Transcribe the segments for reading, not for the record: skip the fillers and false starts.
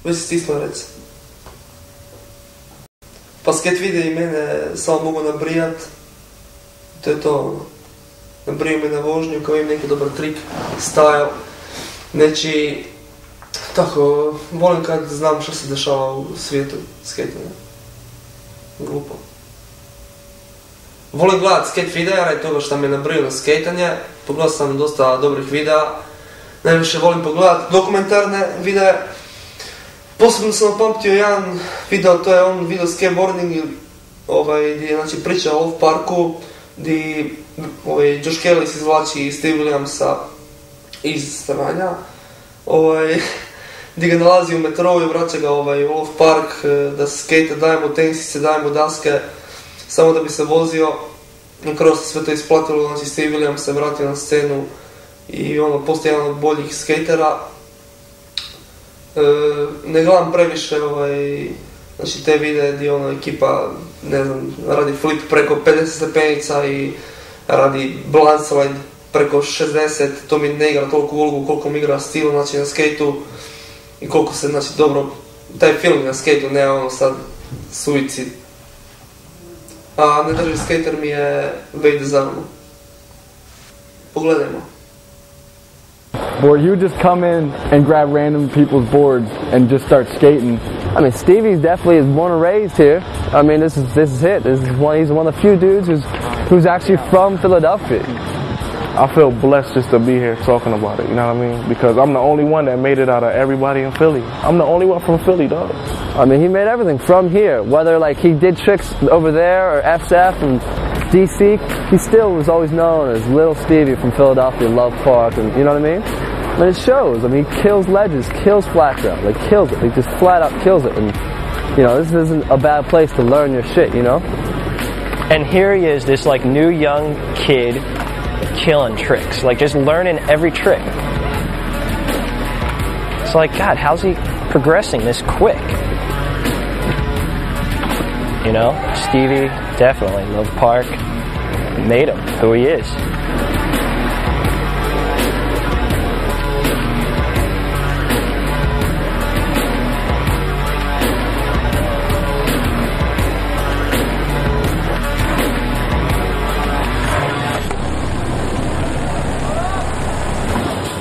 Već si stisla, reci. Pa skate videa i mene samo mogu nabrijat. To je to. Nabriju me na vožnju kao im neki dobar trik, style. Znači, tako, volim kad znam što se dešava u svijetu skateinga. Glupo. Volim gledat skate videa radi toga što me nabriju na skejtanje. Pogledao sam dosta dobrih videa. Najviše volim pogledat dokumentarne videe. Posebno sam opamtio jedan video, to je on video skateboarding, gdje je znači, priča o off parku, gdje Josh Kelly se izvlači Steve Williamsa iz stranja, gdje ga nalazi u metrou i vraća ga u off park da se skate, daje mu tenisice, daje mu daske, samo da bi se vozio. Na kraju se sve to isplatilo, znači Steve Williams se vratio na scenu i postoji jedan od boljih skatera. Ne gledam previše znači te videe gdje ekipa, ne znam, radi flip preko 50 stepenica i radi blind slide preko 60, to mi ne igra toliko ulogu koliko mi igra stil, znači na skateu i koliko se, znači, dobro, taj film na skateu, ne sad suicid. A ne drži skater mi je Wade Zarmo. Pogledajmo. Where you just come in and grab random people's boards and just start skating. I mean, Stevie's definitely is born and raised here. I mean, this is it. He's one of the few dudes who's actually from Philadelphia. I feel blessed just to be here talking about it, you know what I mean? Because I'm the only one that made it out of everybody in Philly. I'm the only one from Philly, dog. I mean, he made everything from here. Whether like he did tricks over there or SF and DC, he still was always known as Little Stevie from Philadelphia, Love Park, and you know what I mean? And it shows. I mean, he kills ledges, kills flat ground, like kills it. He just flat out kills it. And you know, this isn't a bad place to learn your shit, you know? And here he is, this like new young kid killing tricks, like just learning every trick. It's like, God, how's he progressing this quick? You know, Stevie, definitely, Love Park, made him who he is.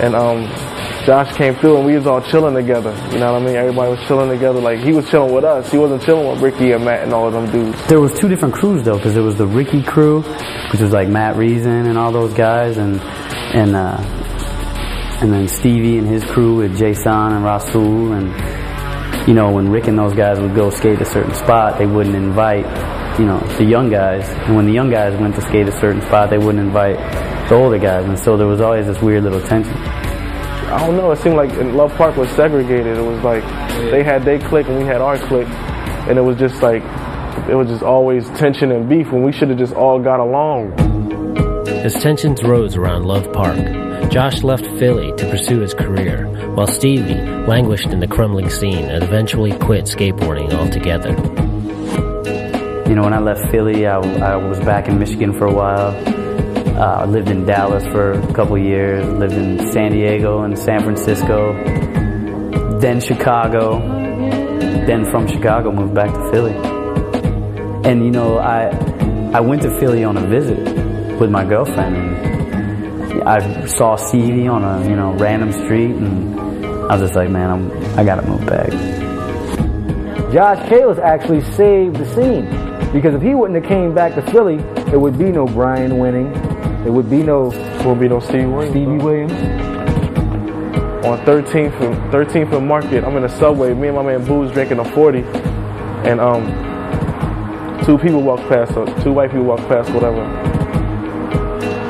And Josh came through and we was all chilling together. You know what I mean? Everybody was chilling together. Like, he was chilling with us. He wasn't chilling with Ricky and Matt and all of them dudes. There was two different crews though, because there was the Ricky crew, which was like Matt Reason and all those guys, and then Stevie and his crew with Jason and Rasul. And you know, when Rick and those guys would go skate a certain spot, they wouldn't invite, you know, the young guys. And when the young guys went to skate a certain spot, they wouldn't invite the older guys. And so there was always this weird little tension. I don't know, it seemed like Love Park was segregated. It was like they had their clique and we had our clique, and it was just like, it was just always tension and beef when we should have just all got along. As tensions rose around Love Park, Josh left Philly to pursue his career, while Stevie languished in the crumbling scene and eventually quit skateboarding altogether. You know, when I left Philly, I was back in Michigan for a while. I lived in Dallas for a couple years, lived in San Diego and San Francisco, then Chicago, then from Chicago moved back to Philly. And you know, I went to Philly on a visit with my girlfriend, and I saw Stevie on a, you know, random street, and I was just like, man, I gotta move back. Josh Kalis actually saved the scene, because if he wouldn't have came back to Philly, there would be no Brian Winning. There would be no Stevie Williams. On 13th and Market, I'm in the subway. Me and my man Boo's drinking a 40, and two white people walk past, whatever.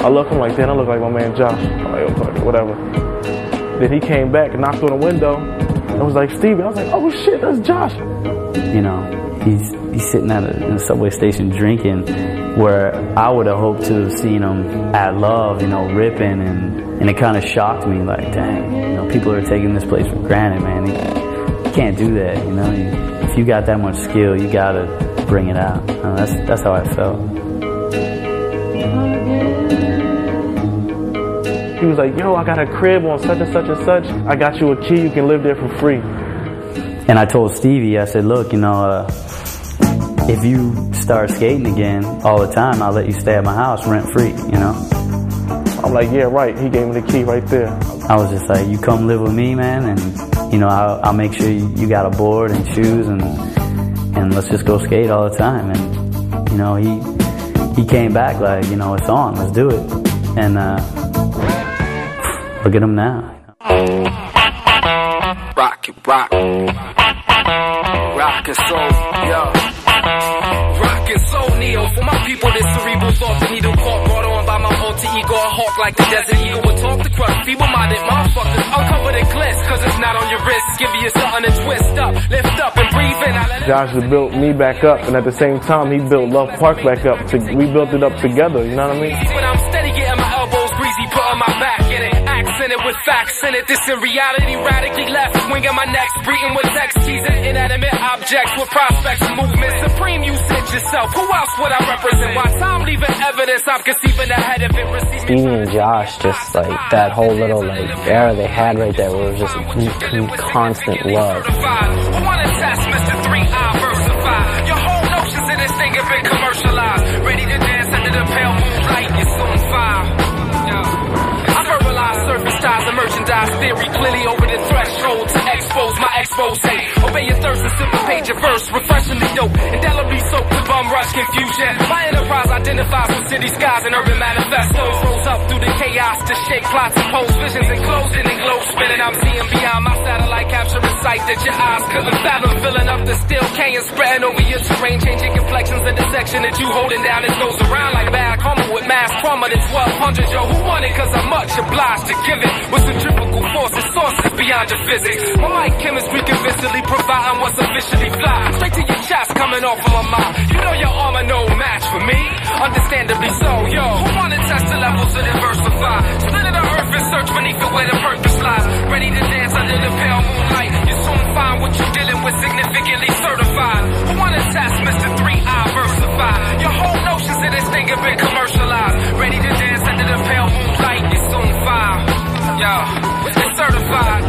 I look, I'm like, damn, I look like my man Josh. I'm like, okay, whatever. Then he came back and knocked on the window. I was like, Stevie. I was like, oh shit, that's Josh. You know, he's sitting in a subway station drinking, where I would have hoped to have seen him at Love, you know, ripping, and it kind of shocked me, like, dang, you know, people are taking this place for granted, man. You can't do that, you know. If you got that much skill, you gotta bring it out. That's how I felt. He was like, yo, I got a crib on such and such and such. I got you a key, you can live there for free. And I told Stevie, I said, look, you know, if you start skating again all the time, I'll let you stay at my house rent-free, you know? I'm like, yeah, right. He gave me the key right there. I was just like, you come live with me, man, and, you know, I'll make sure you got a board and shoes, and let's just go skate all the time. And, you know, he came back like, you know, it's on, let's do it. And look at him now. Rock it, rock. Rock and soul, yo. Rock and soul, Neo. For my people, this cerebral thought, the needle caught, brought on by my alter ego. A hawk like the desert eagle would talk to crush. Feeble-minded motherfuckers, uncovered in clips, cause it's not on your wrist. Give you something to twist up, lift up and breathe in. Josh has built me back up, and at the same time, he built Love Park back up. We built it up together, you know what I mean? When I'm steady getting my elbows greasy, putting my back in it. Accent it with facts in it. This in reality, radically left. Swinging my neck, breathing with text. Teasing inanimate objects with prospects. Movement supreme, you said yourself. Who else would I represent? Why time leaving evidence? I'm conceiving ahead of it. Stevie and Josh, just like that whole little like era they had right there where it was just constant love. Who wanna test Mr. 3I versified? Your whole notions of this thing have been commercialized. Ready to dance under the pale moonlight, it's on fire. I verbalize surface styles and merchandise theory clearly over the threshold to expose my expose. Obey your thirst and sympathy, your verse refreshingly dope. Indelibly soaked with bum rush confusion. My enterprise identifies with city skies and urban manifestos. Rose up through the chaos to shake plots and pose visions enclosed in glow spinning. I'm seeing beyond my satellite capturing sight that your eyes couldn't fathom. Filling up the steel canyon, spreading over your terrain, changing complexions of the section that you holding down. It goes around like bad karma with mass trauma. It's 1200, yo. Who won it? Cause I'm much obliged to give it. With centrifugal forces, sources beyond your physics. My mic chemistry convincingly providing what's officially fly. Straight to your chest, coming off of my mind. You know your armor no match for me. Understandably so, yo. Who wanna test the levels of diversify? Split of the earth and search beneath it where the purpose lies. Ready to dance under the pale moonlight. You soon find what you're dealing with significantly certified. Who wanna test Mr. 3I versify? Your whole notions of this thing have been commercialized. Ready to dance under the pale moonlight. You soon find, yo, it's certified.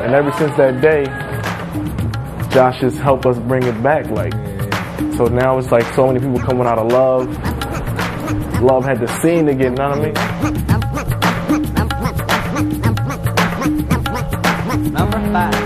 And ever since that day, Josh has helped us bring it back. Like, so now it's like so many people coming out of Love. Love had the scene again, you know what I mean? Number 5.